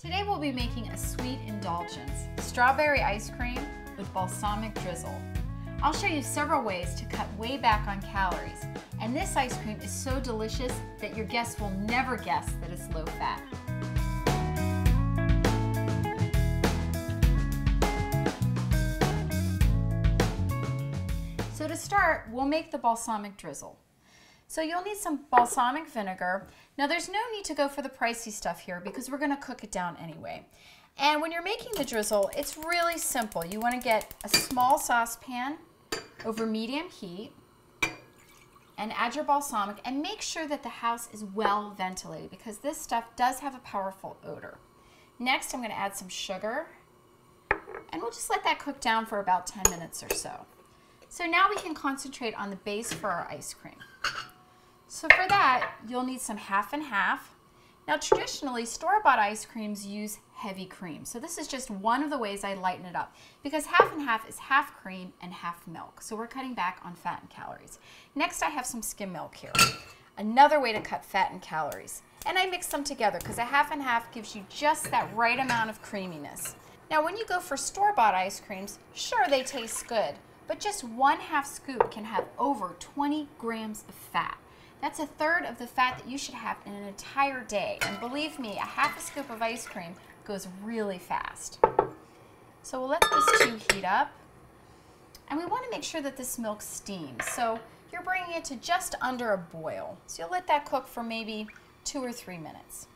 Today we'll be making a sweet indulgence, strawberry ice cream with balsamic drizzle. I'll show you several ways to cut way back on calories, and this ice cream is so delicious that your guests will never guess that it's low fat. So to start, we'll make the balsamic drizzle. So you'll need some balsamic vinegar. Now there's no need to go for the pricey stuff here because we're going to cook it down anyway. And when you're making the drizzle, it's really simple. You want to get a small saucepan over medium heat and add your balsamic and make sure that the house is well ventilated because this stuff does have a powerful odor. Next, I'm going to add some sugar and we'll just let that cook down for about 10 minutes or so. So now we can concentrate on the base for our ice cream. So for that, you'll need some half and half. Now traditionally, store-bought ice creams use heavy cream. So this is just one of the ways I lighten it up because half and half is half cream and half milk. So we're cutting back on fat and calories. Next, I have some skim milk here. Another way to cut fat and calories. And I mix them together because a half and half gives you just that right amount of creaminess. Now when you go for store-bought ice creams, sure they taste good, but just 1/2 scoop can have over 20 grams of fat. That's a third of the fat that you should have in an entire day. And believe me, a 1/2 scoop of ice cream goes really fast. So we'll let those two heat up. And we want to make sure that this milk steams. So you're bringing it to just under a boil. So you'll let that cook for maybe 2 or 3 minutes.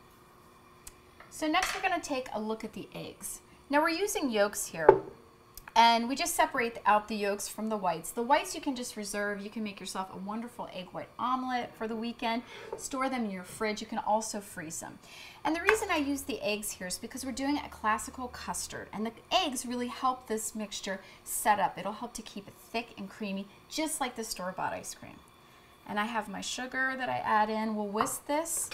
So next we're going to take a look at the eggs. Now we're using yolks here. And we just separate out the yolks from the whites. The whites you can just reserve. You can make yourself a wonderful egg white omelet for the weekend. Store them in your fridge. You can also freeze them. And the reason I use the eggs here is because we're doing a classical custard. And the eggs really help this mixture set up. It'll help to keep it thick and creamy, just like the store-bought ice cream. And I have my sugar that I add in. We'll whisk this.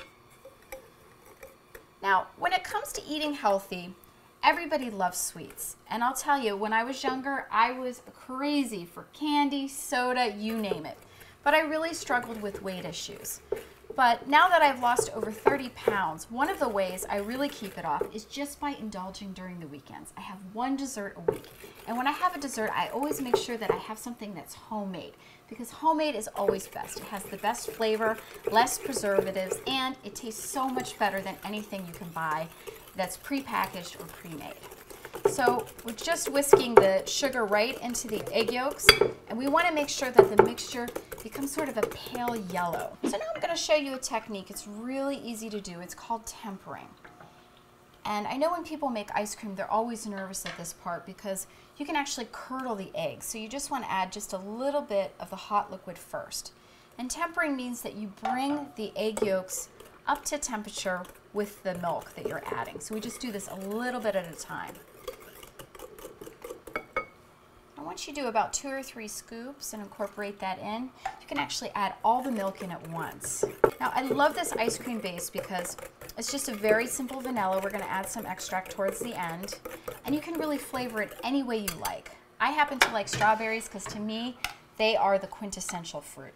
Now, when it comes to eating healthy, everybody loves sweets, and I'll tell you, when I was younger, I was crazy for candy, soda, you name it. But I really struggled with weight issues. But now that I've lost over 30 pounds, one of the ways I really keep it off is just by indulging during the weekends. I have one dessert a week, and when I have a dessert, I always make sure that I have something that's homemade, because homemade is always best. It has the best flavor, less preservatives, and it tastes so much better than anything you can buy that's prepackaged or pre-made. So we're just whisking the sugar right into the egg yolks, and we want to make sure that the mixture becomes sort of a pale yellow. So now I'm going to show you a technique. It's really easy to do. It's called tempering. And I know when people make ice cream, they're always nervous at this part because you can actually curdle the eggs. So you just want to add just a little bit of the hot liquid first. And tempering means that you bring the egg yolks up to temperature with the milk that you're adding. So we just do this a little bit at a time. And once you do about 2 or 3 scoops and incorporate that in, you can actually add all the milk in at once. Now I love this ice cream base because it's just a very simple vanilla. We're going to add some extract towards the end, and you can really flavor it any way you like. I happen to like strawberries because to me they are the quintessential fruit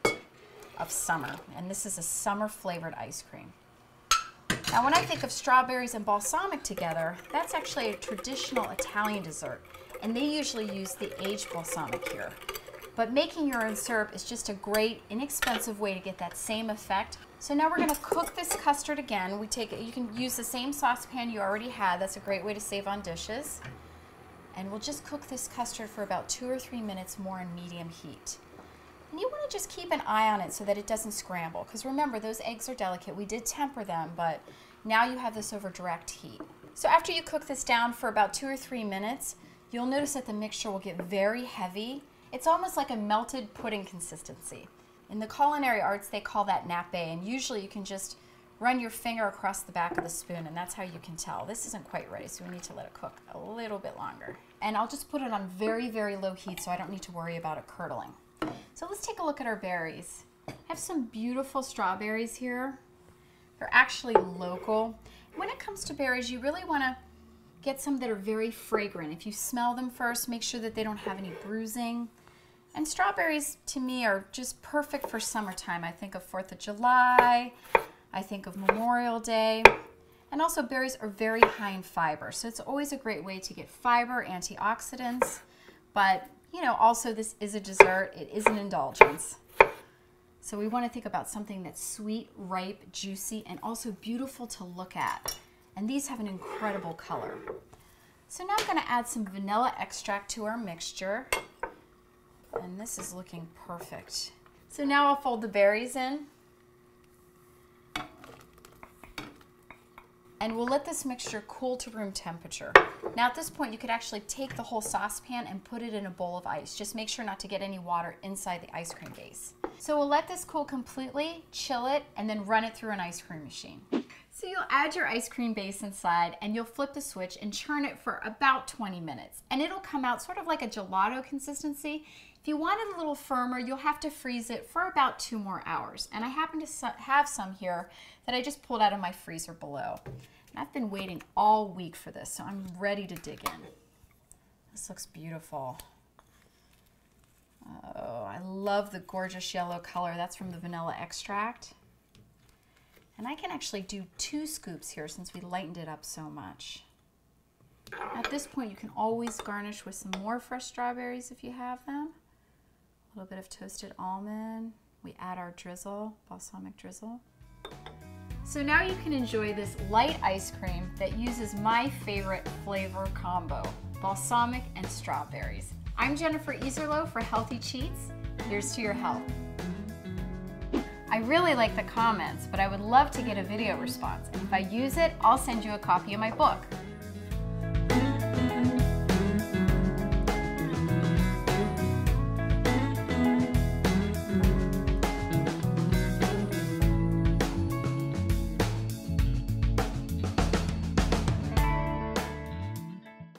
of summer, and this is a summer flavored ice cream. Now when I think of strawberries and balsamic together, that's actually a traditional Italian dessert, and they usually use the aged balsamic here. But making your own syrup is just a great, inexpensive way to get that same effect. So now we're going to cook this custard again. You can use the same saucepan you already had. That's a great way to save on dishes. And we'll just cook this custard for about 2 or 3 minutes more in medium heat. And you want to just keep an eye on it so that it doesn't scramble. Because remember, those eggs are delicate. We did temper them, but now you have this over direct heat. So after you cook this down for about 2 or 3 minutes, you'll notice that the mixture will get very heavy. It's almost like a melted pudding consistency. In the culinary arts, they call that nappe, and usually you can just run your finger across the back of the spoon, and that's how you can tell. This isn't quite ready, so we need to let it cook a little bit longer. And I'll just put it on very, very low heat so I don't need to worry about it curdling. So let's take a look at our berries. I have some beautiful strawberries here. They're actually local. When it comes to berries, you really want to get some that are very fragrant. If you smell them first, make sure that they don't have any bruising. And strawberries, to me, are just perfect for summertime. I think of 4th of July. I think of Memorial Day. And also berries are very high in fiber, so it's always a great way to get fiber, antioxidants, but you know, also this is a dessert, it is an indulgence. So we want to think about something that's sweet, ripe, juicy, and also beautiful to look at. And these have an incredible color. So now I'm going to add some vanilla extract to our mixture. And this is looking perfect. So now I'll fold the berries in. And we'll let this mixture cool to room temperature. Now at this point you could actually take the whole saucepan and put it in a bowl of ice. Just make sure not to get any water inside the ice cream base. So we'll let this cool completely, chill it, and then run it through an ice cream machine. So you'll add your ice cream base inside and you'll flip the switch and churn it for about 20 minutes. And it'll come out sort of like a gelato consistency. If you want it a little firmer, you'll have to freeze it for about 2 more hours. And I happen to have some here that I just pulled out of my freezer below. And I've been waiting all week for this, so I'm ready to dig in. This looks beautiful. Oh, I love the gorgeous yellow color. That's from the vanilla extract. And I can actually do 2 scoops here since we lightened it up so much. At this point, you can always garnish with some more fresh strawberries if you have them. A little bit of toasted almond. We add our drizzle, balsamic drizzle. So now you can enjoy this light ice cream that uses my favorite flavor combo, balsamic and strawberries. I'm Jennifer Iserloh for Healthy Cheats. Here's to your health. I really like the comments, but I would love to get a video response. And if I use it, I'll send you a copy of my book.